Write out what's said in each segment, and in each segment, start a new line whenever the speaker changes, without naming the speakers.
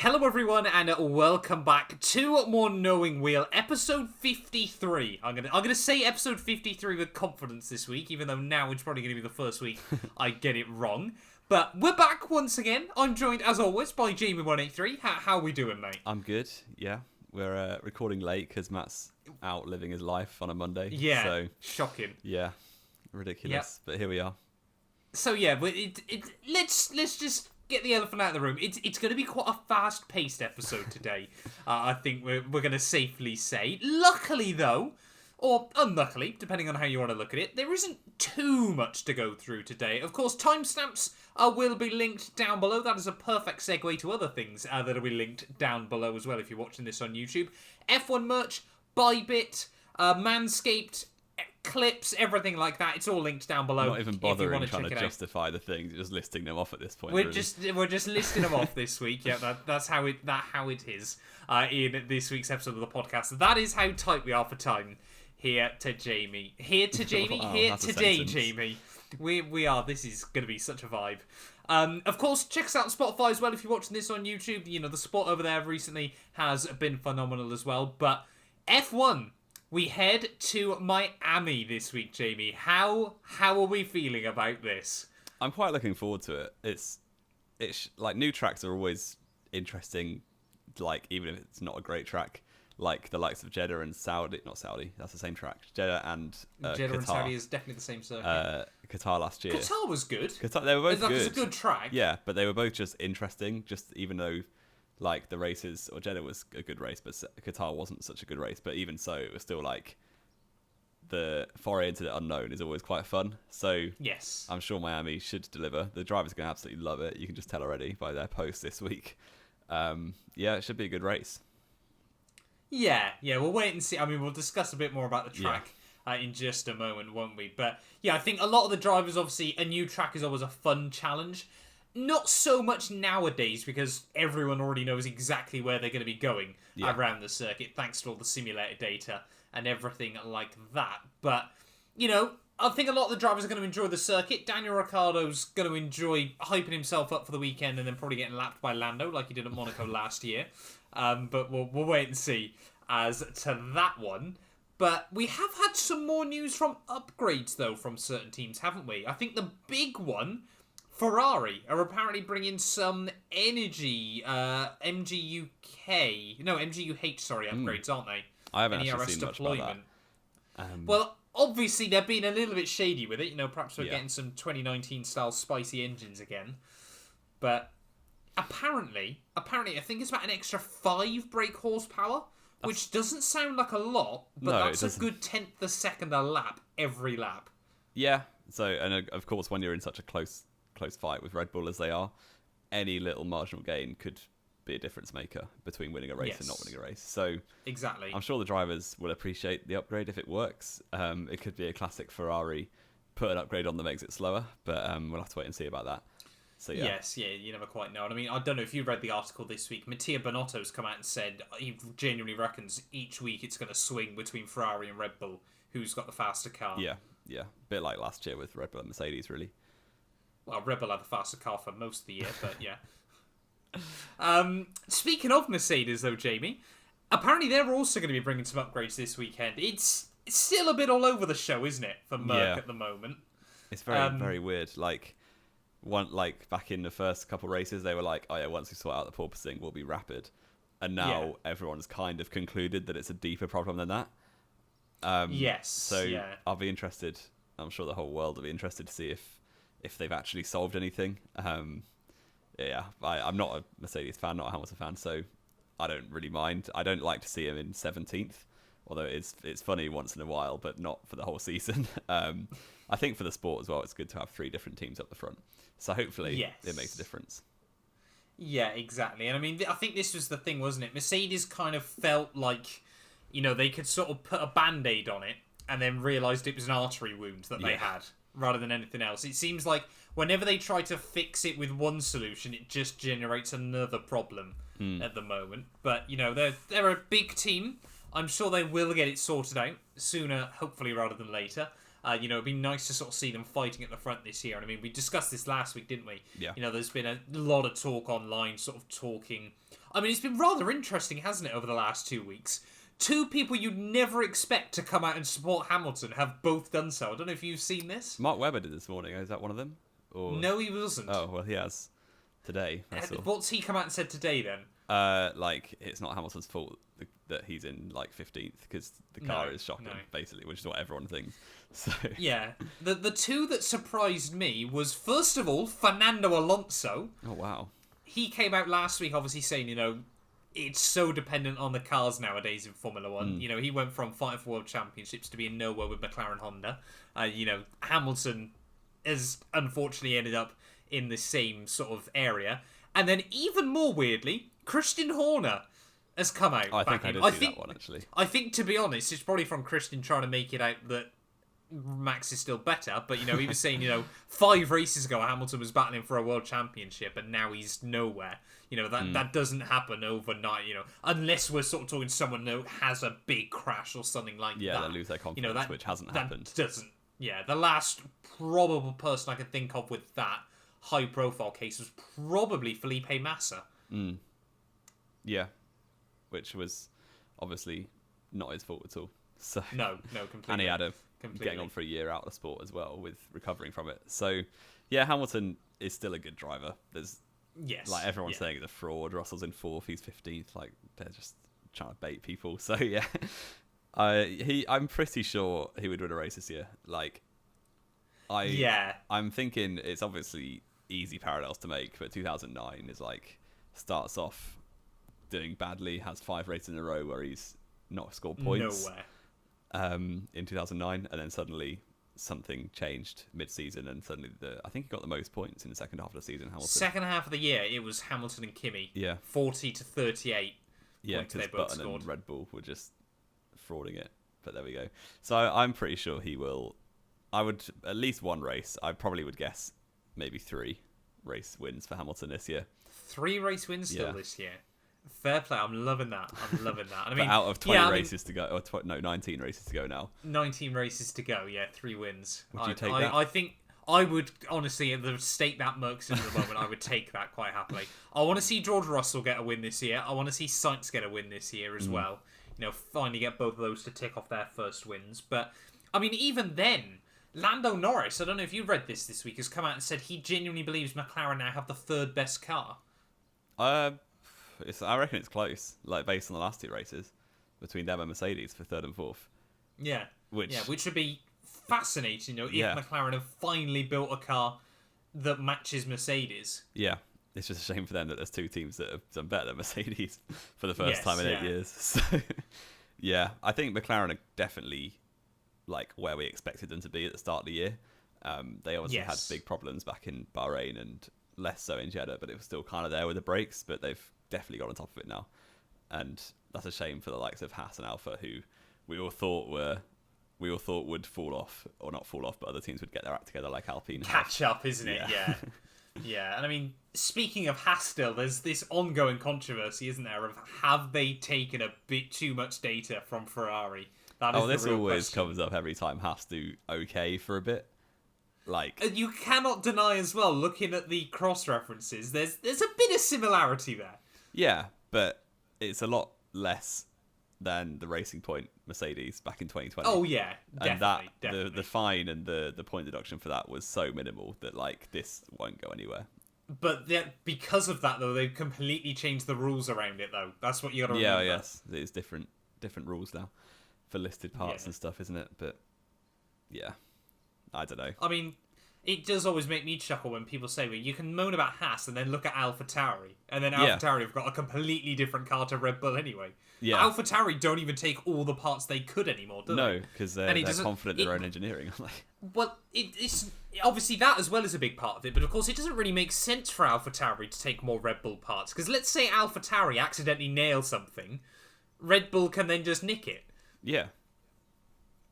Hello everyone and welcome back to More Knowing Wheel, episode 53. I'm gonna say episode 53 with confidence this week, even though now it's probably gonna be the first week I get it wrong. But we're back once again. I'm joined as always by Jamie183. How are we doing, mate?
I'm good, yeah. We're recording late because Matt's out living his life on a Monday.
Yeah,
so,
shocking.
Yeah, ridiculous, but here we are.
So yeah, but let's just get the elephant out of the room. It's going to be quite a fast-paced episode today. I think we're going to safely say. Luckily, though, or unluckily, depending on how you want to look at it, there isn't too much to go through today. Of course, timestamps will be linked down below. That is a perfect segue to other things that will be linked down below as well if you're watching this on YouTube. F1 merch, Bybit, Manscaped, clips, everything like that. It's all linked down below.
Not even bothering trying to justify the things, just listing them off at this point.
We're just listing them off this week. Yeah, that's how it is in this week's episode of the podcast. That is how tight we are for time. Here to Jamie. Here today, Jamie. We are. This is going to be such a vibe. Of course, check us out on Spotify as well if you're watching this on YouTube. You know, the spot over there recently has been phenomenal as well. But F1. We head to Miami this week, Jamie. How are we feeling about this?
I'm quite looking forward to it. It's like new tracks are always interesting, like even if it's not a great track, like the likes of Jeddah and Saudi. Not Saudi, that's the same track. Jeddah and
Jeddah
Qatar.
And Saudi is definitely the same circuit.
Qatar last year.
Qatar was good.
They were both good.
It was a good track.
Yeah, but they were both just interesting. Just even though, like the races, or Jeddah was a good race, but Qatar wasn't such a good race. But even so, it was still like the foray into the unknown is always quite fun. So
yes,
I'm sure Miami should deliver. The drivers are going to absolutely love it. You can just tell already by their post this week. Yeah, it should be a good race.
Yeah, we'll wait and see. I mean, we'll discuss a bit more about the track in just a moment, won't we? But yeah, I think a lot of the drivers, obviously, a new track is always a fun challenge. Not so much nowadays because everyone already knows exactly where they're going to be going around the circuit, thanks to all the simulator data and everything like that. But, you know, I think a lot of the drivers are going to enjoy the circuit. Daniel Ricciardo's going to enjoy hyping himself up for the weekend and then probably getting lapped by Lando like he did at Monaco last year. But we'll wait and see as to that one. But we have had some more news from upgrades, though, from certain teams, haven't we? I think the big one, Ferrari, are apparently bringing some MGUH, upgrades, aren't they?
I haven't actually seen much about that.
Well, obviously they're being a little bit shady with it. You know, perhaps we're getting some 2019 style spicy engines again. But apparently, I think it's about an extra 5 brake horsepower, which doesn't sound like a lot, but that's a good 10th a second a lap every lap. Yeah.
So, and of course, when you're in such a close fight with Red Bull as they are, any little marginal gain could be a difference maker between winning a race and not winning a race. So
exactly,
I'm sure the drivers will appreciate the upgrade if it works. It could be a classic Ferrari, put an upgrade on that makes it slower, but we'll have to wait and see about that. So
Yes, you never quite know. I mean, I don't know if you read the article this week. Mattia Binotto's come out and said he genuinely reckons each week it's going to swing between Ferrari and Red Bull, who's got the faster car.
Yeah. A bit like last year with Red Bull and Mercedes, really.
Well, Red Bull had the faster car for most of the year, but yeah. Speaking of Mercedes, though, Jamie, apparently they're also going to be bringing some upgrades this weekend. It's still a bit all over the show, isn't it, for Merc at the moment?
It's very, very weird. Like back in the first couple races, they were like, "Oh yeah, once we sort out the porpoising, we'll be rapid," and now everyone's kind of concluded that it's a deeper problem than that. I'll be interested. I'm sure the whole world will be interested to see if they've actually solved anything. I'm not a Mercedes fan, not a Hamilton fan, so I don't really mind. I don't like to see him in 17th, although it's funny once in a while, but not for the whole season. I think for the sport as well, it's good to have 3 different teams up the front. So hopefully it makes a difference.
Yeah, exactly. And I mean, I think this was the thing, wasn't it? Mercedes kind of felt like, you know, they could sort of put a Band-Aid on it and then realised it was an artery wound that they had, rather than anything else. It seems like whenever they try to fix it with one solution, it just generates another problem at the moment. But, you know, they're a big team. I'm sure they will get it sorted out sooner, hopefully, rather than later. It'd be nice to sort of see them fighting at the front this year. And I mean, we discussed this last week, didn't we?
Yeah.
There's been a lot of talk online, sort of talking. I mean, it's been rather interesting, hasn't it, over the last 2 weeks? Two people you'd never expect to come out and support Hamilton have both done so. I don't know if you've seen this.
Mark Webber did this morning. Is that one of them? Or...
No, he wasn't.
Oh, well, he has today.
What's he come out and said today, then?
It's not Hamilton's fault that he's in 15th because the car is shocking, basically, which is what everyone thinks. So
yeah, the two that surprised me was, first of all, Fernando Alonso.
Oh wow.
He came out last week, obviously saying, it's so dependent on the cars nowadays in Formula One. He went from fighting for world championships to being nowhere with McLaren Honda. Hamilton has unfortunately ended up in the same sort of area. And then even more weirdly, Christian Horner has come out.
I think I did see that one, actually.
I think, to be honest, it's probably from Christian trying to make it out that Max is still better. But, he was saying, 5 races ago, Hamilton was battling for a world championship, and now he's nowhere. That doesn't happen overnight, unless we're sort of talking someone who has a big crash or something like that.
Yeah, they lose their confidence, which hasn't happened.
Yeah, the last probable person I could think of with that high-profile case was probably Felipe Massa.
Yeah, which was obviously not his fault at all. So
no, completely.
And he had getting on for a year out of the sport as well, with recovering from it. So yeah, Hamilton is still a good driver. There's everyone's saying he's a fraud. Russell's in 4th, he's 15th. They're just trying to bait people. So yeah, I'm pretty sure he would win a race this year. I'm thinking it's obviously easy parallels to make, but 2009 is starts off doing badly, has 5 races in a row where he's not scored points.
Nowhere.
In 2009, and then suddenly something changed mid-season, and suddenly I think he got the most points in the second half of the season. Hamilton.
Second half of the year, it was Hamilton and Kimi.
Yeah.
40 to 38.
Yeah, because Button and Red Bull were just frauding it. But there we go. So I'm pretty sure he will. I would at least 1 race. I probably would guess maybe 3 race wins for Hamilton this year.
3 race wins still this year. Fair play. I'm loving that. And I mean,
out of 20 races to go, or 19 races to go now.
19 races to go. Yeah, 3 wins.
Would you take that?
I think I would honestly, at the stake that Merckx in at the moment, I would take that quite happily. I want to see George Russell get a win this year. I want to see Sainz get a win this year as well. Finally get both of those to tick off their first wins. But I mean, even then, Lando Norris, I don't know if you read this week, has come out and said he genuinely believes McLaren now have the 3rd best car.
I reckon it's close, based on the last 2 races between them and Mercedes for 3rd and 4th.
Yeah, which would be fascinating. If McLaren have finally built a car that matches Mercedes.
Yeah, it's just a shame for them that there's 2 teams that have done better than Mercedes for the first time in 8 years. So yeah, I think McLaren are definitely where we expected them to be at the start of the year. They obviously had big problems back in Bahrain and less so in Jeddah, but it was still kind of there with the brakes. But they've definitely got on top of it now, and that's a shame for the likes of HAAS and Alpha, who we all thought would fall off, or not fall off, but other teams would get their act together, like Alpine.
Catch up, isn't it? Yeah. And I mean, speaking of HAAS, still there's this ongoing controversy, isn't there, of have they taken a bit too much data from Ferrari?
This always comes up every time HAAS do okay for a bit.
You cannot deny as well, looking at the cross references, there's a bit of similarity there.
Yeah, but it's a lot less than the Racing Point Mercedes back in 2020.
Oh yeah, definitely.
And
definitely.
the fine and the point deduction for that was so minimal that this won't go anywhere.
But because of that though, they've completely changed the rules around it though. That's what you got to remember.
Yeah, yes, it's different rules now for listed parts and stuff, isn't it? But yeah, I don't know.
I mean, it does always make me chuckle when people say, well, you can moan about HAAS and then look at AlphaTauri. And then AlphaTauri have got a completely different car to Red Bull anyway. Yeah. AlphaTauri don't even take all the parts they could anymore, do they?
No, because they're confident in their own engineering, aren't they?
Well, it's obviously that as well is a big part of it, but of course it doesn't really make sense for AlphaTauri to take more Red Bull parts. Because let's say AlphaTauri accidentally nail something, Red Bull can then just nick it.
Yeah.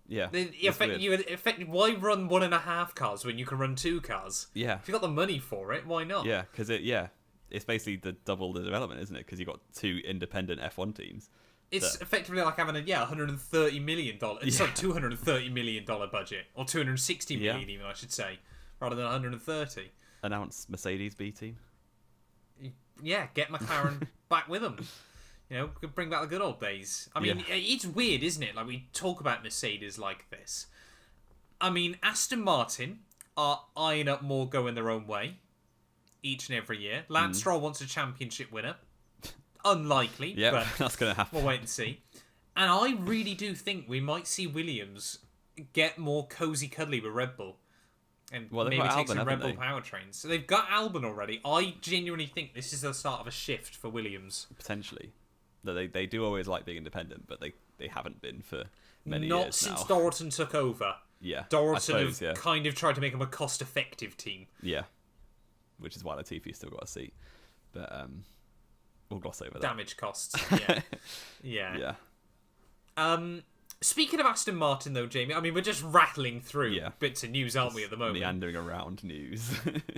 Yeah.
Why run 1.5 cars when you can run 2 cars?
Yeah.
If you've got the money for it, why not?
Yeah, because it's basically double the development, isn't it? Because you've got 2 independent F1 teams
It's effectively like having a $130 million, sorry, $230 million budget, or $260 million even, I should say, rather than 130.
Announce Mercedes B team.
Yeah, get McLaren back with them. You know, could bring back the good old days. I mean, it's weird, isn't it? Like, we talk about Mercedes like this. I mean, Aston Martin are eyeing up more going their own way each and every year. Lance Stroll wants a championship winner. Unlikely, but
that's going to happen.
We'll wait and see. And I really do think we might see Williams get more cozy cuddly with Red Bull. And maybe take some Red Bull powertrains. So they've got Albon already. I genuinely think this is the start of a shift for Williams.
Potentially. They do always like being independent, but they haven't been for many years
now. Not since Dorton took over.
Yeah.
Dorton have kind of tried to make them a cost-effective team.
Yeah. Which is why Latifi's still got a seat. But we'll gloss over that.
Damage costs. Yeah. Speaking of Aston Martin, though, Jamie, I mean, we're just rattling through bits of news, aren't we, at the moment?
Meandering around news.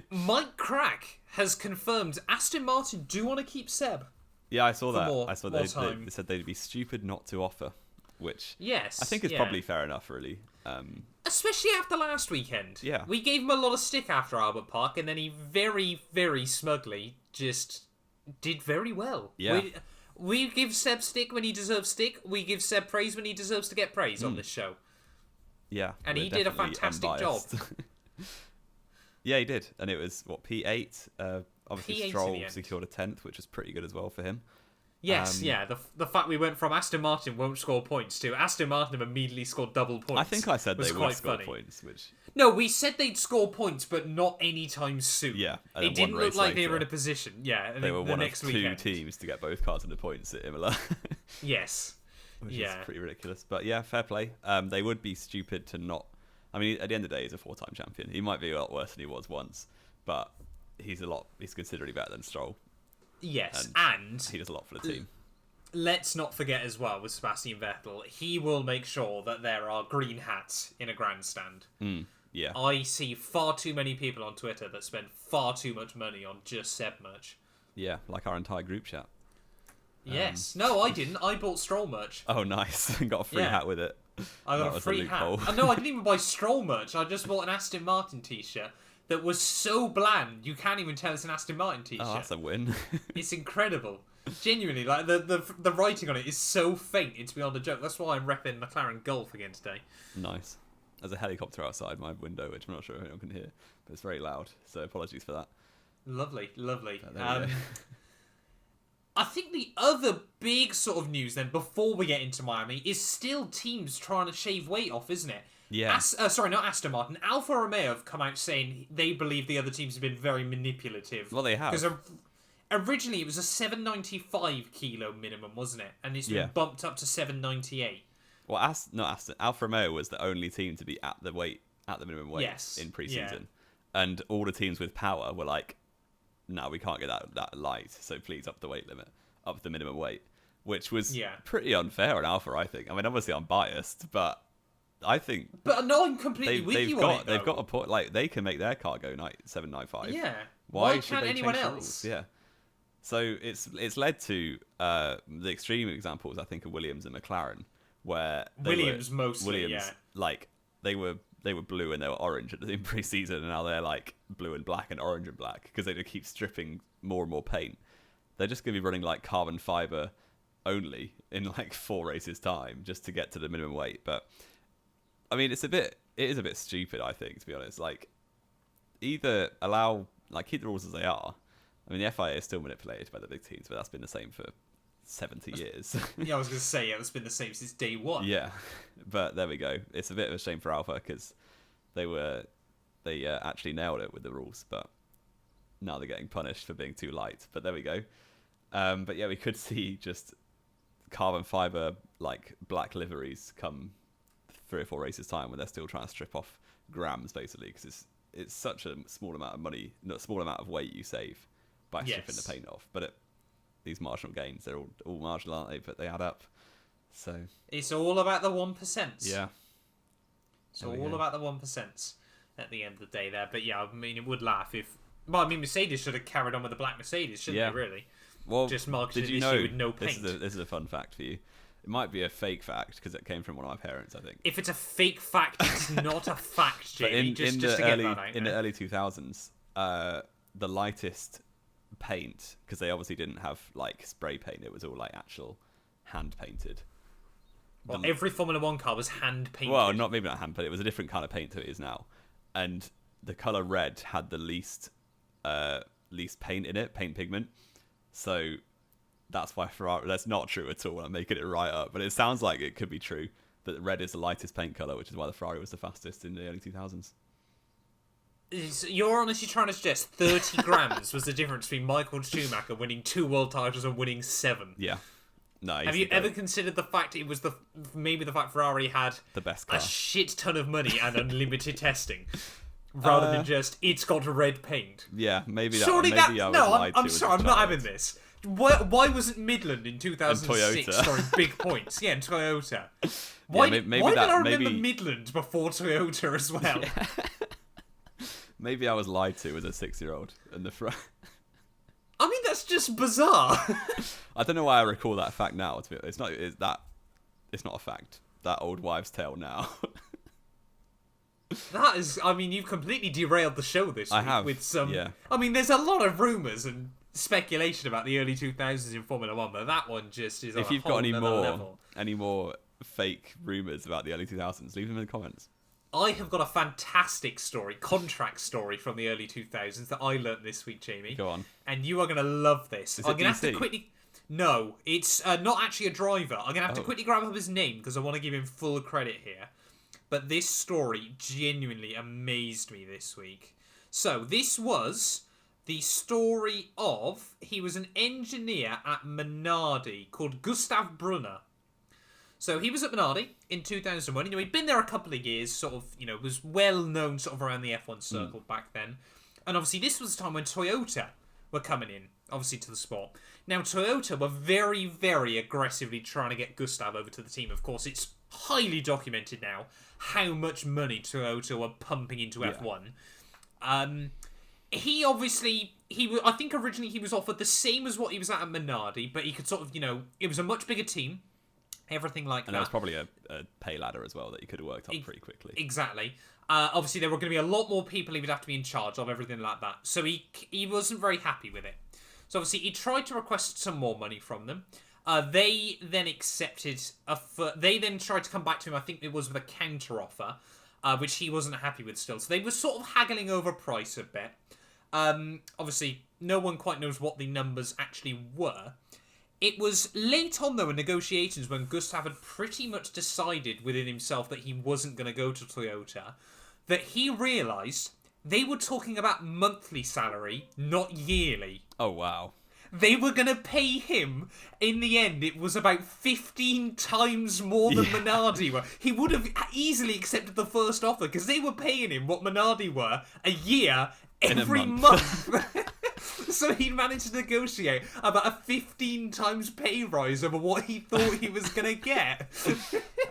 Mike Crack has confirmed Aston Martin do want to keep Seb.
Yeah, I saw that. I saw they said they'd be stupid not to offer, which I think is probably fair enough, really.
Especially after last weekend.
Yeah.
We gave him a lot of stick after Albert Park, and then he very, very smugly just did very well.
Yeah.
We give Seb stick when he deserves stick. We give Seb praise when he deserves to get praise on this show.
Yeah.
And he did a fantastic job.
Yeah, he did. And it was, P8? Obviously,
P8
Stroll secured a 10th, which was pretty good as well for him.
Yes, the fact we went from Aston Martin won't score points to Aston Martin have immediately scored double points.
I think I said they would score points, which...
No, we said they'd score points, but not anytime soon.
Yeah.
It didn't look like they were in a position. Yeah,
they were one of
two
teams to get both cars into points at Imola.
Yes.
Which is pretty ridiculous. But yeah, fair play. They would be stupid to not... I mean, at the end of the day, he's a 4-time champion. He might be a lot worse than he was once, but he's considerably better than Stroll.
Yes, and
he does a lot for the team.
Let's not forget as well with Sebastian Vettel, he will make sure that there are green hats in a grandstand.
Yeah.
I see far too many people on Twitter that spend far too much money on just Seb merch.
Yeah, like our entire group chat.
Yes. No, I didn't. I bought Stroll merch.
Oh, nice. Got a free hat with it.
I got a free hat. No, I didn't even buy Stroll merch. I just bought an Aston Martin t-shirt that was so bland, you can't even tell it's an Aston Martin t-shirt.
Oh, that's a win.
It's incredible. Genuinely, like the writing on it is so faint, it's beyond a joke. That's why I'm repping McLaren Golf again today.
Nice. There's a helicopter outside my window, which I'm not sure if anyone can hear, but it's very loud, so apologies for that.
Lovely. I think the other big sort of news then, before we get into Miami, is still teams trying to shave weight off, isn't it?
Yeah.
Sorry, not Aston Martin. Alfa Romeo have come out saying they believe the other teams have been very manipulative.
Well, they have.
Because originally it was a 795 kilo minimum, wasn't it? And it's been bumped up to 798.
Well, Alfa Romeo was the only team to be at the minimum weight in pre-season. And all the teams with power were like, no, we can't get that light, so please up the weight limit, up the minimum weight. Which was pretty unfair on Alfa, I think. I mean, obviously I'm biased, but I think...
But no, I'm completely with you on it, though.
They've got a point, like, they can make their car go 795.
Yeah.
Why
can't anyone else?
Yeah. So it's led to the extreme examples, I think, of Williams and McLaren, where like they were blue and they were orange in pre-season, and now they're like blue and black and orange and black because they just keep stripping more and more paint. They're just going to be running like carbon fiber only in like 4 races time just to get to the minimum weight. But I mean, it is a bit stupid, I think, to be honest. Like, either keep the rules as they are. I mean, the FIA is still manipulated by the big teams, but that's been the same for 70 years.
Yeah, I was going to say, it's been the same since day one.
Yeah, but there we go. It's a bit of a shame for Alpha because they actually nailed it with the rules, but now they're getting punished for being too light. But there we go. But yeah, we could see just carbon fiber like black liveries come 3 or 4 races time when they're still trying to strip off grams basically, because it's such a small amount of money, not small amount of weight you save by stripping the paint off. But these marginal gains, they're all marginal, aren't they? But they add up. So
it's all about the 1%.
Yeah.
It's all about the 1% at the end of the day there. But yeah, I mean, it would laugh if... Well, I mean, Mercedes should have carried on with the black Mercedes, shouldn't they, really?
Well,
just marketed
did you
this
know
year with no paint.
This is a fun fact for you. It might be a fake fact because it came from one of my parents, I think.
If it's a fake fact, it's not a fact, Jamie.
In
just to get that out
the
there.
early 2000s, the lightest paint, because they obviously didn't have like spray paint, it was all like actual hand painted.
Well, every Formula One car was hand painted.
Well, maybe not hand painted. It was a different kind of paint to it is now, and the color red had the least paint in it, paint pigment. So that's why Ferrari. That's not true at all. I'm making it right up, but it sounds like it could be true that red is the lightest paint color, which is why the Ferrari was the fastest in the early 2000s.
You're honestly trying to suggest 30 grams was the difference between Michael Schumacher winning 2 world titles and winning 7?
Yeah. No.
Have you ever considered the fact it was maybe the fact Ferrari had
the best car,
a shit ton of money and unlimited testing, rather than just it's got red paint?
Yeah, maybe that.
Surely
maybe
that.
I was
No,
lied
I'm
to
sorry,
as a
I'm not
child.
having this. Why wasn't Midland in 2006
Toyota.
scoring big points? Yeah, and Toyota. Why did I remember Midland before Toyota as well?
Yeah. Maybe I was lied to as a 6-year-old in the front.
I mean, that's just bizarre.
I don't know why I recall that fact now. It's not a fact. That old wives' tale now.
That is, I mean, you've completely derailed the show this week.
I have,
with some.
yeah.
I mean, there's a lot of rumours and speculation about the early 2000s in Formula One, but that one just is.
If
on
you've
a whole
got
level.
any more fake rumours about the early 2000s, leave them in the comments.
I have got a fantastic contract story from the early 2000s that I learnt this week, Jamie.
Go on.
And you are going to love this.
Is
I'm
it
going to have to
DC?
quickly. No, it's not actually a driver. I'm going to have to
Oh.
quickly grab up his name because I want to give him full credit here. But this story genuinely amazed me this week. So, this was the story of. He was an engineer at Minardi called Gustav Brunner. So he was at Minardi in 2001. He'd been there a couple of years, sort of, was well known sort of around the F1 circle back then. And obviously this was the time when Toyota were coming in, obviously, to the sport. Now, Toyota were very, very aggressively trying to get Gustav over to the team. Of course, it's highly documented now how much money Toyota were pumping into F1. He obviously, I think originally he was offered the same as what he was at Minardi, but he could sort of, it was a much bigger team. Everything like that.
And there was probably a pay ladder as well that you could have worked up pretty quickly.
Exactly. Obviously, there were going to be a lot more people he would have to be in charge of, everything like that. So he wasn't very happy with it. So obviously, he tried to request some more money from them. They then accepted. They then tried to come back to him, I think it was with a counter offer, which he wasn't happy with still. So they were sort of haggling over price a bit. Obviously, no one quite knows what the numbers actually were. It was late on, though, in negotiations when Gustav had pretty much decided within himself that he wasn't going to go to Toyota, that he realised they were talking about monthly salary, not yearly.
Oh, wow.
They were going to pay him, in the end, it was about 15 times more than Minardi were. He would have easily accepted the first offer, because they were paying him what Minardi were a year every month. So he managed to negotiate about a 15 times pay rise over what he thought he was going to get.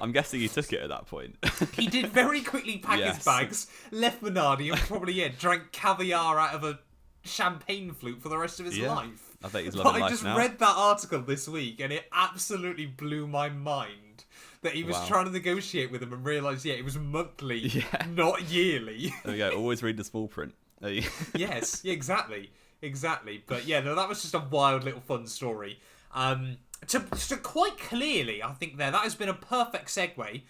I'm guessing he took it at that point.
He did very quickly pack his bags, left Minardi, and probably, drank caviar out of a champagne flute for the rest of his life.
I bet he's loving life now.
I just read that article this week, and it absolutely blew my mind that he was trying to negotiate with him and realised, it was monthly, not yearly.
There we go. Always read the small print.
Yes, exactly. Exactly. But no, that was just a wild little fun story. To quite clearly, I think that has been a perfect segue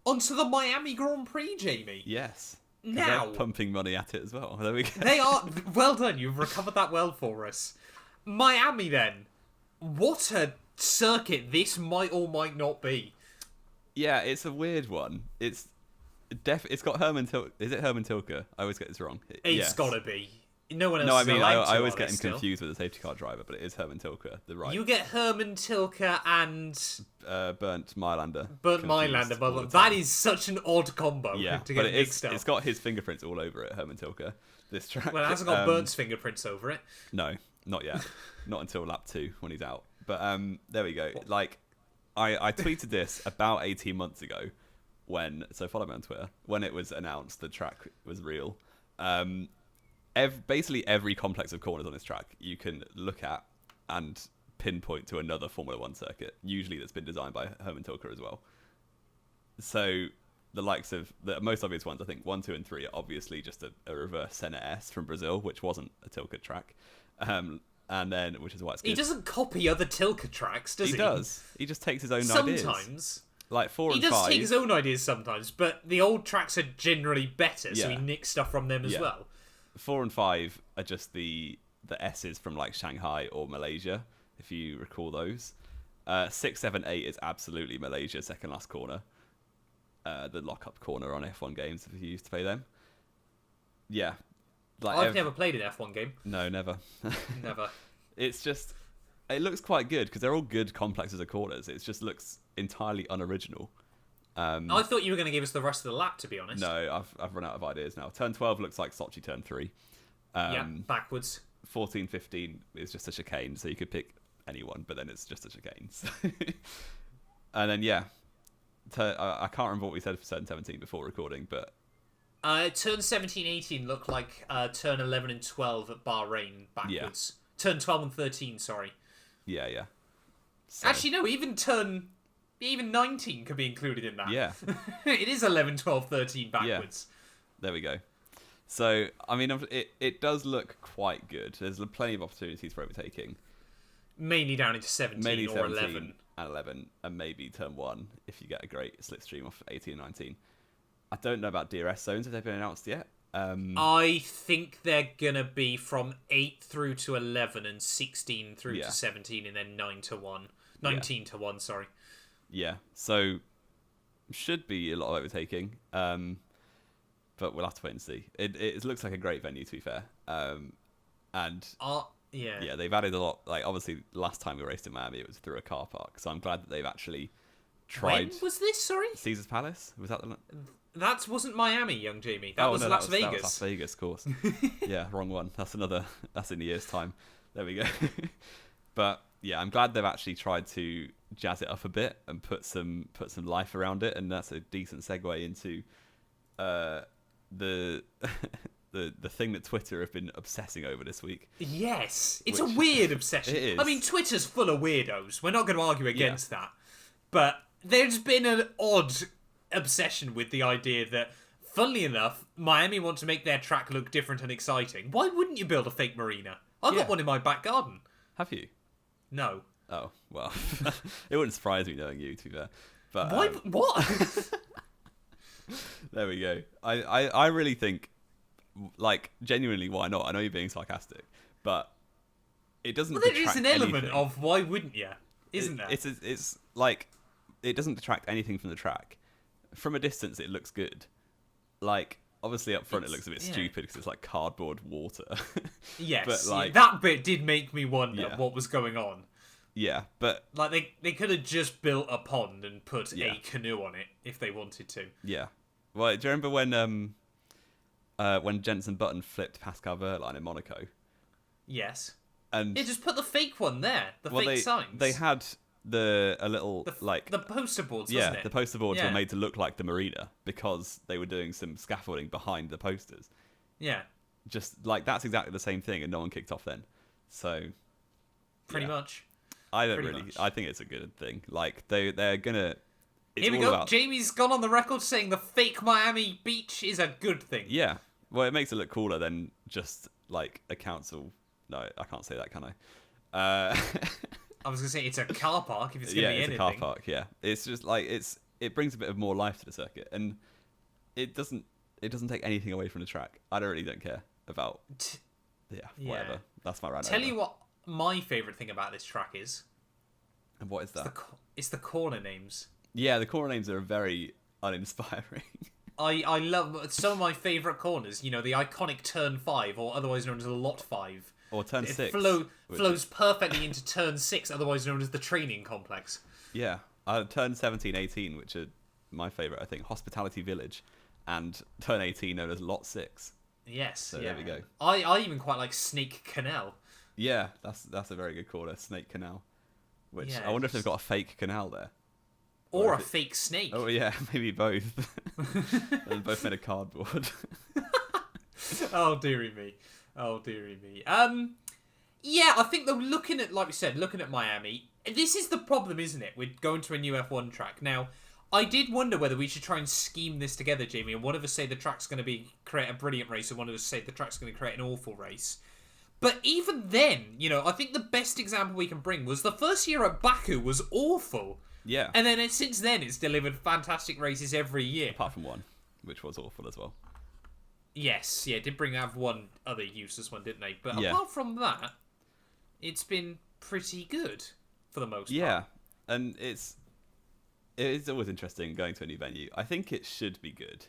onto the Miami Grand Prix, Jamie.
Yes.
Now,
they're pumping money at it as well. There we go.
They are. Well done. You've recovered that well for us. Miami, then. What a circuit this might or might not be.
Yeah, it's a weird one. It's got Herman Tilke. Is it Herman Tilke? I always get this wrong.
It's gotta be. No one else.
No, I
is
mean,
allowed
I always
to,
get him
still.
confused with the safety car driver, but it is Herman Tilke, the right.
You get Herman Tilke and
Burnt Mylander.
Burnt Mylander, but that is such an odd combo.
Yeah,
to
but
get mixed up.
it's got his fingerprints all over it, Herman Tilke. This track.
Well, it hasn't got Burnt's fingerprints over it.
No, not yet. Not until lap 2 when he's out. But there we go. Like, I tweeted this about 18 months ago so follow me on Twitter, when it was announced the track was real. Basically every complex of corners on this track you can look at and pinpoint to another Formula One circuit, usually that's been designed by Herman Tilke as well. So the likes of the most obvious ones, I think 1, 2, and 3 are obviously just a reverse Senna S from Brazil, which wasn't a Tilke track, and then which is why it's good.
He doesn't copy other Tilke tracks, does he?
He does. He just takes his own ideas.
Sometimes.
Like 4 and 5.
He does take his own ideas sometimes, but the old tracks are generally better, so he
Yeah.
nicks stuff from them as well.
4 and 5 are just the S's from like Shanghai or Malaysia, if you recall those. 6, 7, 8 is absolutely Malaysia, second last corner. The lock-up corner on F1 games if you used to play them. Yeah. Like
I've never played an F1 game.
No, never.
Never.
It's just... It looks quite good, because they're all good complexes of corners. It just looks entirely unoriginal.
I thought you were going to give us the rest of the lap, to be honest.
No, I've run out of ideas now. Turn 12 looks like Sochi Turn 3.
Yeah, backwards.
14, 15 is just a chicane, so you could pick anyone, but then it's just a chicane. And then, yeah. I can't remember what we said for turn 17 before recording, but...
Turn 17, 18 look like turn 11 and 12 at Bahrain backwards. Yeah. Turn 12 and 13, sorry.
Yeah. So...
Actually, no, even 19 could be included in that.
Yeah.
It is 11, 12, 13 backwards.
Yeah. There we go. So, I mean, it does look quite good. There's plenty of opportunities for overtaking.
Mainly down into 17 or 11.
And 11, and maybe turn 1 if you get a great slipstream off 18 and 19. I don't know about DRS zones. Have they been announced yet?
I think they're going to be from 8 through to 11 and 16 through to 17 and then 9 to 1. 19 to 1, sorry.
Yeah, so should be a lot of overtaking, but we'll have to wait and see. It looks like a great venue, to be fair. Yeah, they've added a lot. Like, obviously, last time we raced in Miami, it was through a car park. So I'm glad that they've actually tried.
When was this? Sorry,
Caesar's Palace. Was that the?
That wasn't Miami, young Jamie. That was Las Vegas.
That was Las Vegas, of course. Yeah, wrong one. That's in a year's time. There we go. But yeah, I'm glad they've actually tried to jazz it up a bit and put some life around it, and that's a decent segue into the thing that Twitter have been obsessing over this week.
Yes, it's a weird obsession.
It is.
I mean, Twitter's full of weirdos. We're not going to argue against that. But there's been an odd obsession with the idea that, funnily enough, Miami want to make their track look different and exciting. Why wouldn't you build a fake marina? I've got one in my back garden.
Have you?
No.
Oh, well. It wouldn't surprise me knowing you, to be fair. But,
why? What?
There we go. I really think, like, genuinely, why not? I know you're being sarcastic, but it doesn't detract
there is an element
anything.
of why wouldn't you? Isn't there?
It's like, it doesn't detract anything from the track. From a distance, it looks good. Like, obviously up front, it looks a bit stupid because it's like cardboard water.
Yes,
but like,
that bit did make me wonder what was going on.
Yeah, but...
Like, they could have just built a pond and put a canoe on it if they wanted to.
Yeah. Well, do you remember when Jenson Button flipped Pascal Wehrlein in Monaco?
Yes.
And
just put the fake one there. The fake signs.
They had the
poster boards,
yeah,
wasn't it?
the poster boards were made to look like the marina because they were doing some scaffolding behind the posters.
Yeah.
Just like, that's exactly the same thing, and no one kicked off then. So
pretty much.
I think it's a good thing. Like, they're gonna...
Here we go. Jamie's gone on the record saying the fake Miami beach is a good thing.
Yeah. Well, it makes it look cooler than just like a council. No, I can't say that, can I?
I was gonna say it's a car park if it's gonna be anything.
Yeah, it's a car park. Yeah, it's just like it brings a bit of more life to the circuit, and it doesn't take anything away from the track. I don't care about. Whatever. That's my rant.
Tell you what, my favourite thing about this track is.
And what is that?
It's the corner names.
Yeah, the corner names are very uninspiring.
I love some of my favourite corners. You know, the iconic Turn 5, or otherwise known as the Lot 5.
Or Turn 6.
Flows perfectly into Turn 6, otherwise known as the Training Complex.
Yeah. Turn 17, 18, which are my favourite, I think. Hospitality Village. And Turn 18, known as Lot 6.
Yes,
so there we go.
I even quite like Snake Canal.
Yeah, that's a very good corner, Snake Canal. Which, I wonder if they've got a fake canal there.
Or a fake snake.
Oh, yeah, maybe both. They're both made of cardboard.
Oh, dearie me. Oh, dearie me. Yeah, I think though, like we said, looking at Miami, this is the problem, isn't it? With going to a new F1 track. Now, I did wonder whether we should try and scheme this together, Jamie, and one of us say the track's going to create a brilliant race, and one of us say the track's going to create an awful race. But even then, I think the best example we can bring was the first year at Baku was awful.
Yeah.
And then since then, it's delivered fantastic races every year.
Apart from one, which was awful as well.
Yes, yeah, did have one other useless one, didn't they? But
Yeah.
apart from that, it's been pretty good for the most part.
Yeah, and it is always interesting going to a new venue. I think it should be good.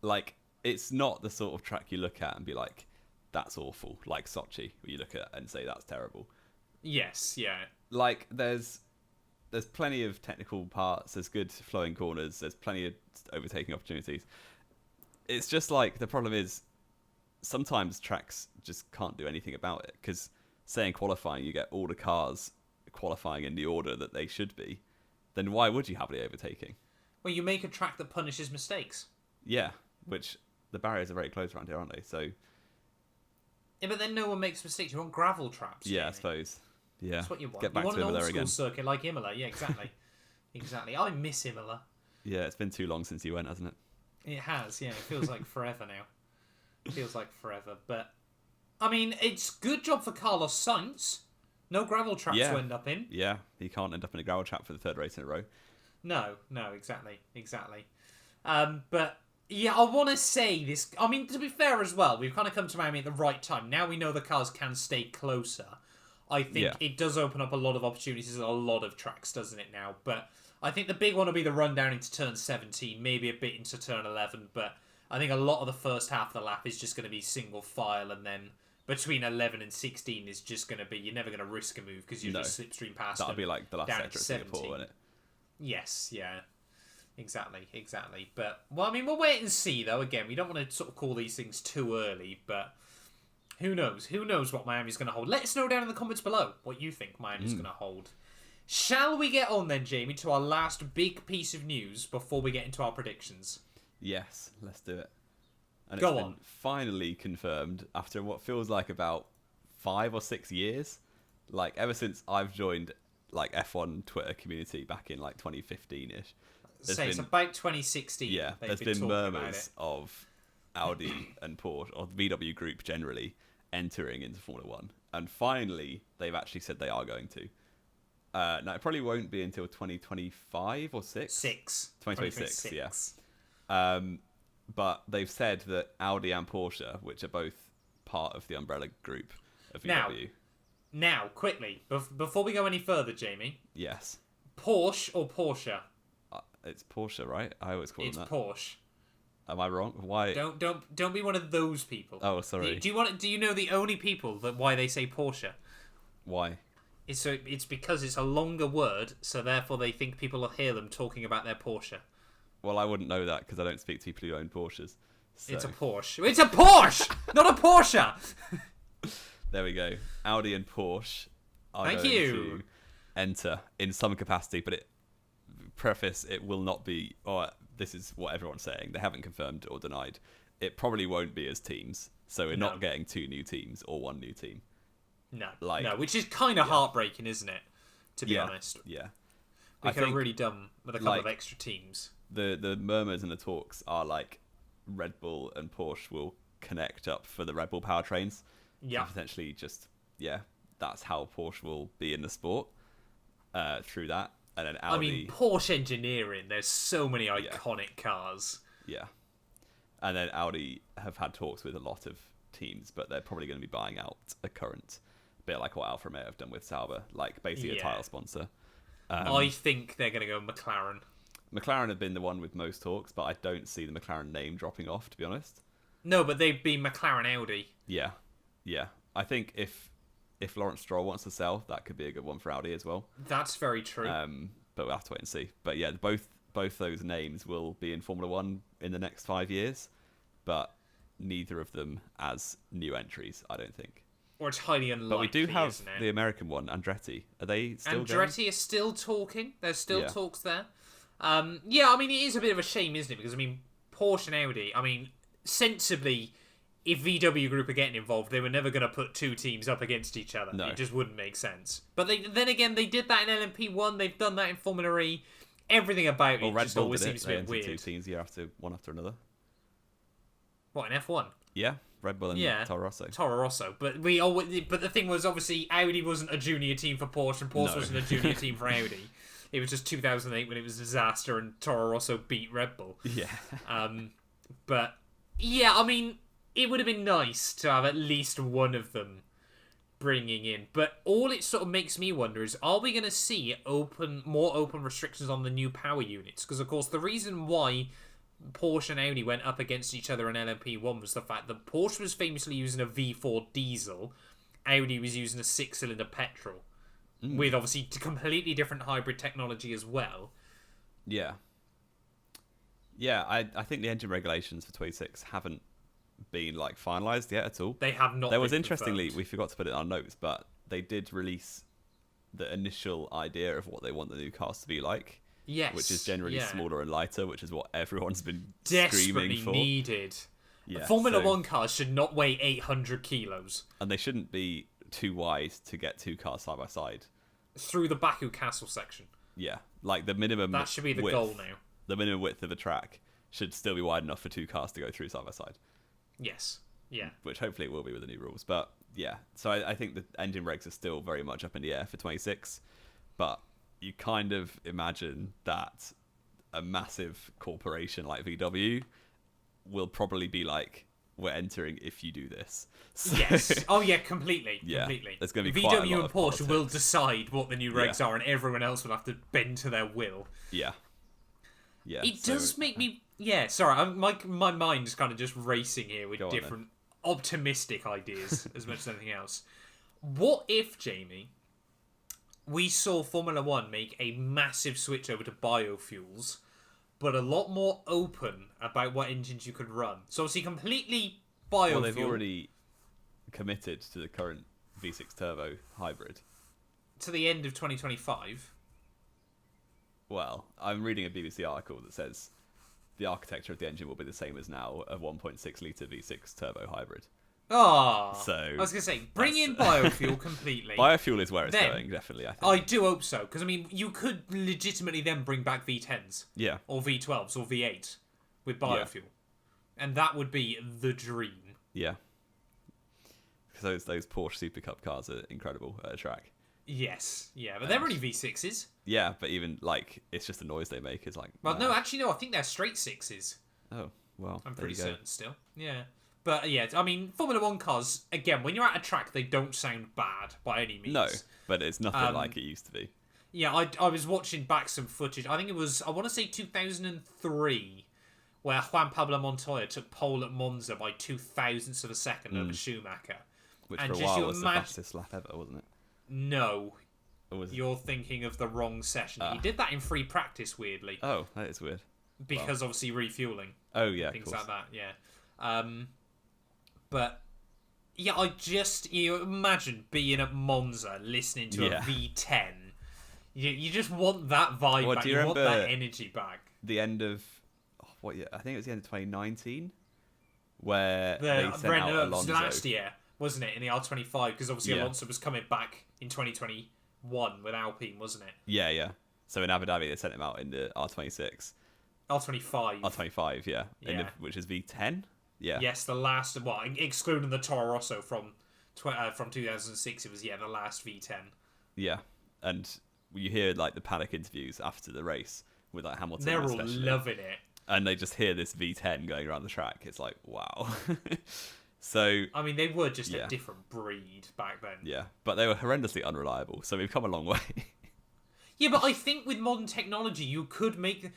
Like, it's not the sort of track you look at and be like, that's awful, like Sochi, where you look at and say that's terrible.
Yes, yeah.
Like, there's plenty of technical parts, there's good flowing corners, there's plenty of overtaking opportunities. It's just like, the problem is, sometimes tracks just can't do anything about it, because, say in qualifying, you get all the cars qualifying in the order that they should be, then why would you have the overtaking?
Well, you make a track that punishes mistakes.
Yeah, which the barriers are very close around here, aren't they? So
yeah, but then no one makes mistakes. You want gravel traps.
yeah,
Jamie.
I suppose. Yeah,
That's what you want.
Get back
you want
to
an
Imola
old school
again.
circuit like Imola. Yeah, exactly. Exactly. I miss Imola.
Yeah, it's been too long since you went, hasn't it?
It has. Yeah, it feels like forever now. It feels like forever. But I mean, it's good job for Carlos Sainz. No gravel traps to end up in.
Yeah, he can't end up in a gravel trap for the third race in a row.
No, exactly. But yeah, I want to say this. I mean, to be fair as well, we've kind of come to Miami at the right time. Now we know the cars can stay closer. I think it does open up a lot of opportunities at a lot of tracks, doesn't it now? But I think the big one will be the run down into turn 17, maybe a bit into turn 11. But I think a lot of the first half of the lap is just going to be single file, and then between 11 and 16 is just going to be, you're never going to risk a move because you just slipstream past
That'll
them
be like the last
down
sector
to
at
17.
Singapore, won't it?
Yes, yeah. Exactly. But, well, I mean, we'll wait and see, though. Again, we don't want to sort of call these things too early, but who knows? Who knows what Miami's going to hold? Let us know down in the comments below what you think Miami's going to hold. Shall we get on then, Jamie, to our last big piece of news before we get into our predictions?
Yes, let's do it. And
Go
it's
on.
been finally confirmed after what feels like about 5 or 6 years. Like, ever since I've joined, like, F1 Twitter community back in, like, 2015-ish.
It's about 2016.
Yeah, there's been murmurs of Audi and Porsche, or the VW group generally, entering into Formula 1. And finally, they've actually said they are going to. Now, it probably won't be until 2025 or 6? 2026, yeah. But they've said that Audi and Porsche, which are both part of the umbrella group of VW.
Now, quickly, before we go any further, Jamie.
Yes.
Porsche or Porsche?
It's Porsche, right? I always call them that.
It's Porsche.
Am I wrong? Why?
Don't be one of those people.
Oh, sorry.
Do you know the only people that why they say Porsche?
Why?
It's because it's a longer word, so therefore they think people will hear them talking about their Porsche.
Well, I wouldn't know that because I don't speak to people who own Porsches. So.
It's a Porsche. It's a Porsche, not a Porsche.
There we go. Audi and Porsche are going to enter in some capacity, but it will not be, or this is what everyone's saying, they haven't confirmed or denied, it probably won't be as teams, so we're not getting 2 new teams or 1 new team.
No, which is kind of heartbreaking, isn't it, to be honest?
Yeah.
We could have really done with a couple of extra teams.
The murmurs and the talks are like Red Bull and Porsche will connect up for the Red Bull powertrains.
Yeah.
Potentially just, that's how Porsche will be in the sport through that. And then Audi.
I mean, Porsche engineering, there's so many iconic cars.
Yeah. And then Audi have had talks with a lot of teams, but they're probably going to be buying out a current, bit like what Alfa Romeo have done with Sauber, like basically a title sponsor.
I think they're going to go McLaren.
McLaren have been the one with most talks, but I don't see the McLaren name dropping off, to be honest.
No, but they'd be McLaren Audi.
Yeah. I think if Lawrence Stroll wants to sell, that could be a good one for Audi as well.
That's very true.
But we'll have to wait and see. But yeah, both those names will be in Formula 1 in the next 5 years, but neither of them as new entries, I don't think.
Or it's highly unlikely.
But we do have the American one, Andretti. Are they still
Andretti
going?
is still talking. There's still talks there. I mean, it is a bit of a shame, isn't it? Because, I mean, Porsche and Audi, I mean, sensibly, if VW Group are getting involved, they were never going to put two teams up against each other.
No.
It just wouldn't make sense. But then again, they did that in LMP1. They've done that in Formula E. Everything about it just always seems a bit weird.
Two teams one after another.
What, in F1?
Yeah, Red Bull and Toro Rosso.
Toro Rosso. But the thing was, obviously, Audi wasn't a junior team for Porsche, and Porsche wasn't a junior team for Audi. It was just 2008 when it was a disaster, and Toro Rosso beat Red Bull.
Yeah.
But yeah, I mean, it would have been nice to have at least one of them bringing in. But all it sort of makes me wonder is, are we going to see more open restrictions on the new power units? Because, of course, the reason why Porsche and Audi went up against each other in LMP1 was the fact that Porsche was famously using a V4 diesel, Audi was using a 6-cylinder petrol, with obviously completely different hybrid technology as well.
Yeah. Yeah, I think the engine regulations for 26 haven't been finalised yet at all.
They have not.
There was, interestingly, we forgot to put it in our notes, but they did release the initial idea of what they want the new cars to be like.
Yes,
which is generally smaller and lighter, which is what everyone's been
desperately
screaming for.
Needed.
Yeah,
Formula One cars should not weigh 800 kilos.
And they shouldn't be too wide to get two cars side by side.
Through the Baku Castle section.
Yeah, the minimum.
That should be the goal now.
The minimum width of a track should still be wide enough for two cars to go through side by side.
Yes. Yeah.
Which hopefully it will be with the new rules. But yeah, so I think the engine regs are still very much up in the air for 26. But you kind of imagine that a massive corporation like VW will probably be we're entering if you do this. So,
yes. Oh, yeah, completely.
Yeah,
completely.
There's going to be quite a lot
VW and
of
Porsche
politics.
will decide what the new regs are, and everyone else will have to bend to their will.
Yeah. Yeah.
It does make me... Yeah, sorry, my mind is kind of just racing here with different optimistic ideas as much as anything else. What if, Jamie, we saw Formula One make a massive switch over to biofuels, but a lot more open about what engines you could run? So obviously completely biofuel.
Well, they've already committed to the current V6 turbo hybrid.
To the end of 2025?
Well, I'm reading a BBC article that says the architecture of the engine will be the same as now, a 1.6 litre V6 turbo hybrid.
So I was going to say, bring in biofuel completely.
Biofuel is where it's going, definitely, I think.
I do hope so, because, I mean, you could legitimately then bring back V10s.
Yeah.
Or V12s or V8 with biofuel. Yeah. And that would be the dream.
Yeah. Because those Porsche Super Cup cars are incredible at a track.
Yes, yeah, but they're only V6s.
Yeah, but even, it's just the noise they make is
Well, no, actually, no, I think they're straight 6s.
Oh, well,
I'm pretty certain still. Yeah. But yeah, I mean, Formula One cars, again, when you're at a track, they don't sound bad by any means.
No, but it's nothing like it used to be.
Yeah, I was watching back some footage. I think it was, I want to say 2003, where Juan Pablo Montoya took pole at Monza by 0.02 of a second over Schumacher.
Which for a while was the fastest lap ever, wasn't it?
No. You're thinking of the wrong session. He did that in free practice, weirdly.
Oh, that is weird.
Because obviously refueling.
Oh, yeah,
things like that, yeah. But yeah, you imagine being at Monza listening to a V10. You just want that vibe back. You want that energy back.
The end of what year? I think it was the end of 2019, where they sent out Alonso
last year, wasn't it? In the R25, because obviously Alonso was coming back in 2021 with Alpine, wasn't it?
Yeah, yeah. So in Abu Dhabi, they sent him out in the R26.
R25.
R25, yeah. Which is V10. Yeah.
Yes, the last, excluding the Toro Rosso from 2006, it was the last V10.
Yeah, and you hear the paddock interviews after the race with Hamilton.
They're all loving it,
and they just hear this V10 going around the track. It's like, wow. So
I mean, they were just a different breed back then.
Yeah, but they were horrendously unreliable. So we've come a long way.
Yeah, but I think with modern technology, you could make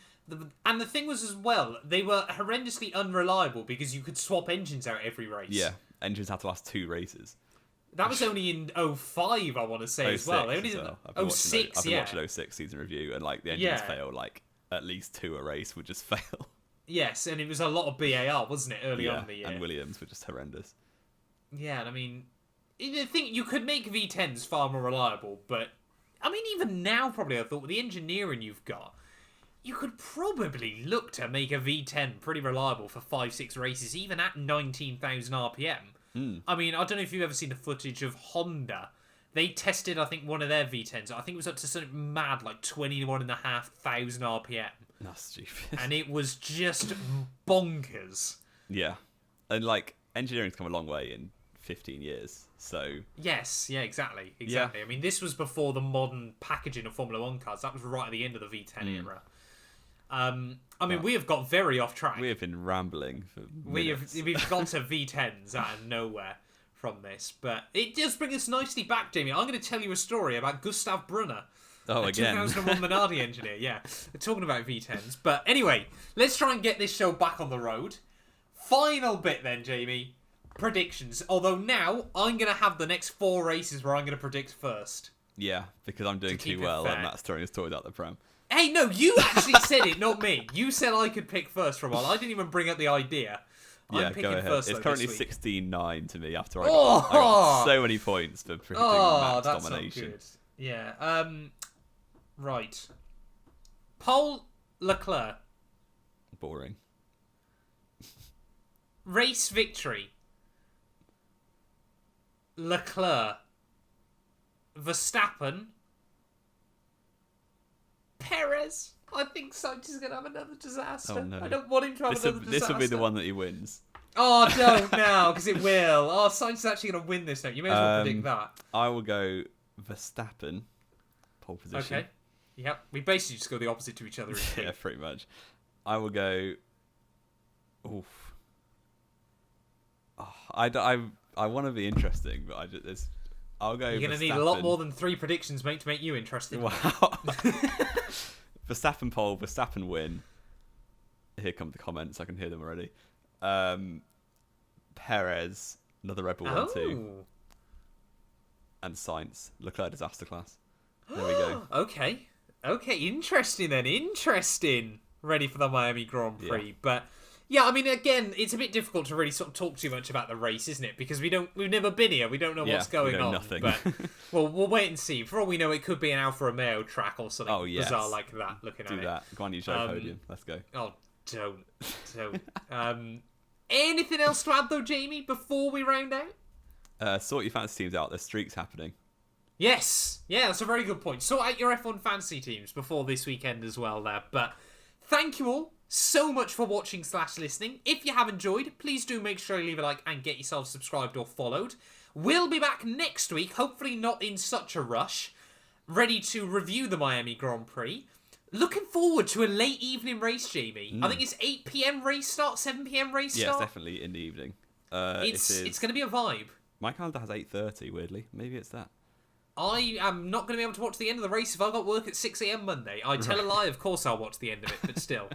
and the thing was as well, they were horrendously unreliable because you could swap engines out every race.
Yeah, engines had to last 2 races.
That was only in 05, I want to say, as well. They only did 06,
I've been watching 06 season review, and the engines fail at least 2 a race would just fail.
Yes, and it was a lot of BAR, wasn't it, early on in the year?
And Williams were just horrendous.
Yeah, and I mean, I think you could make V10s far more reliable, but I mean, even now, probably I thought with the engineering you've got, you could probably look to make a V10 pretty reliable for 5-6 races, even at 19,000 RPM. I mean, I don't know if you've ever seen the footage of Honda. They tested, I think, one of their V10s. I think it was up to something mad, like 21,500 RPM.
That's stupid.
And it was just bonkers.
Yeah. And, like, engineering's come a long way in 15 years, so...
Yes, yeah, exactly. I mean, this was before the modern packaging of Formula 1 cars. That was right at the end of the V10 era. I mean, we have got very off track.
We have been rambling for minutes.
We've gone to V10s out of nowhere from this, but it does bring us nicely back, Jamie. I'm going to tell you a story about Gustav Brunner.
Oh, again.
2001 Minardi engineer, yeah. We're talking about V10s. But anyway, let's try and get this show back on the road. Final bit then, Jamie. Predictions. Although now, I'm going to have the next 4 races where I'm going to predict first.
Yeah, because I'm doing too well and Matt's throwing his toys out the pram.
Hey, no, you actually said it, not me. You said I could pick first for a while. I didn't even bring up the idea. I'm picking
go ahead.
First,
it's
though,
currently
this week.
16-9 to me after I got so many points for predicting Matt's
that's
domination.
Not good. Yeah. Right. Paul Leclerc.
Boring.
Race victory. Leclerc. Verstappen. Perez. I think Sainz is going to have another disaster.
Oh, no.
I don't want him to have another disaster.
This will be the one that he wins.
Oh, don't now, because it will. Oh, Sainz is actually going to win this now. You may as well predict that.
I will go Verstappen, pole position.
Okay. Yep. We basically just go the opposite to each other.
Yeah, pretty much. I will go... Oof. Oh, I want to be interesting, but I'll go
You're going to need a lot more than 3 predictions, mate, to make you interesting.
Wow. Verstappen pole, Verstappen win. Here come the comments. I can hear them already. Perez, another Red Bull 1-2. And Sainz, Leclerc disaster class. There we go.
Okay, interesting then. Interesting. Ready for the Miami Grand Prix.
Yeah.
But yeah, I mean, again, it's a bit difficult to really sort of talk too much about the race, isn't it? Because we've never been here. We don't know what's going on.
Nothing.
But well, we'll wait and see. For all we know, it could be an Alfa Romeo track or something bizarre like that. Looking at it.
Do that. Guan Yu Zhou podium. Let's go.
Oh, don't. Anything else to add though, Jamie? Before we round out.
Sort your fantasy teams out. There's streaks happening.
Yes. Yeah, that's a very good point. Sort out your F1 fantasy teams before this weekend as well there. But thank you all so much for watching / listening. If you have enjoyed, please do make sure you leave a like and get yourself subscribed or followed. We'll be back next week, hopefully not in such a rush, ready to review the Miami Grand Prix. Looking forward to a late evening race, Jamie. I think it's 8 PM race start, 7 PM race start.
Yeah, it's definitely in the evening.
It's going to be a vibe.
My calendar has 8:30, weirdly. Maybe it's that.
I am not going to be able to watch the end of the race if I've got work at 6 AM Monday. I tell a lie, of course I'll watch the end of it, but still.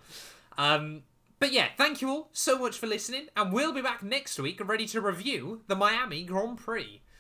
But yeah, thank you all so much for listening, and we'll be back next week ready to review the Miami Grand Prix.